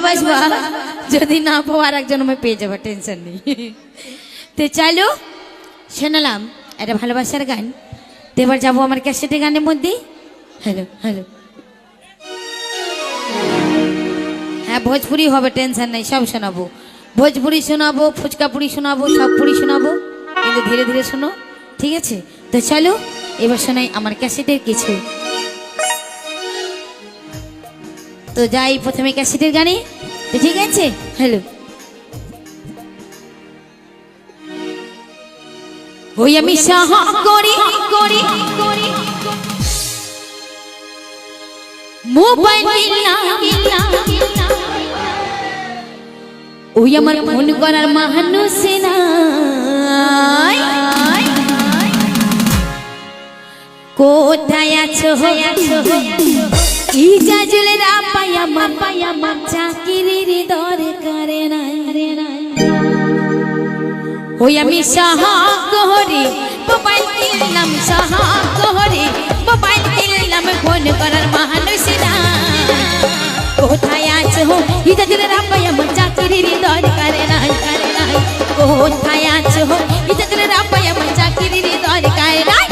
ভালোবাসবা, যদি না পাও আর এক জন্মে পেয়ে যাবা, টেনশন নেই। তো চলো শোনালাম এটা ভালোবাসার গান। তো এবার যাবো আমার ক্যাসেটের গানের মধ্যে। হ্যালো হ্যালো, হ্যাঁ ভোজপুরি হবে, টেনশন নেই, সব শোনাবো। ভোজপুরি শোনাবো, ফুচকা পুরি শোনাবো, সব পুরি শোনাবো, কিন্তু ধীরে ধীরে শোনো, ঠিক আছে? তো চলো এবার শোনাই আমার ক্যাসেটের কিছু। তো যাই প্রথমে ক্যাসেটের গানে, তো ঠিক আছে? হ্যালো। ওই আমি সাহ করি করি করি মোবাইল ওই আমার ফোন করার মানুষ নাই, কোথায় আছো ইজাজুলের আপাই আমার চাকরির দরকার নাই। ওই আমি সাহায্যে মোবাইল কিনলাম, সাহায্যে মোবাইল কিনলাম, ফোন করার মানুষ না, কোথায় আছো ইজাজুলের আপাই আমার চাকরির দরকার নাই। কোথায় আছো ইজাজুলের আপাই আমার চাকরির দরকার নাই।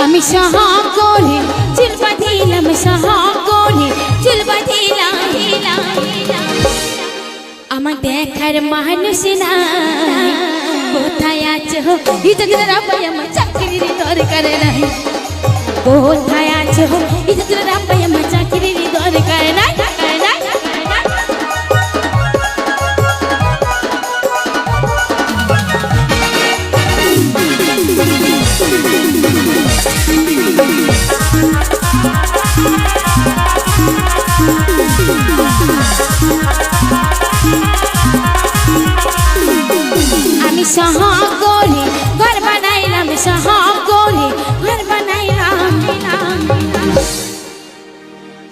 আমি সাহায্যে চুল বাঁধিলাম, সাহায্যে চুল বাঁধিলাম, আমার দেখার মানুষ না, কোথায় আছো ইজাজুলের আপাই আমার চাকরির দরকার নাই। কোথায় আছো ইজাজুলের আপাই আমার চাকরির দরকার নাই। আমি সাহায্যে ঘর বানাইলাম, সাহায্যে ঘর বানাইলাম,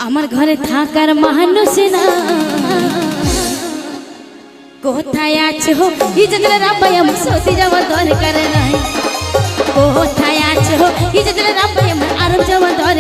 আমার ঘরে থাকার মানুষ না, কোথায় আছো ইজাজুলের আপাই আমার সৌদি যাওয়ার দরকার নাই। কোথায় আছো ইজাজুলের আপাই আমার আরব যাওয়ার দরকার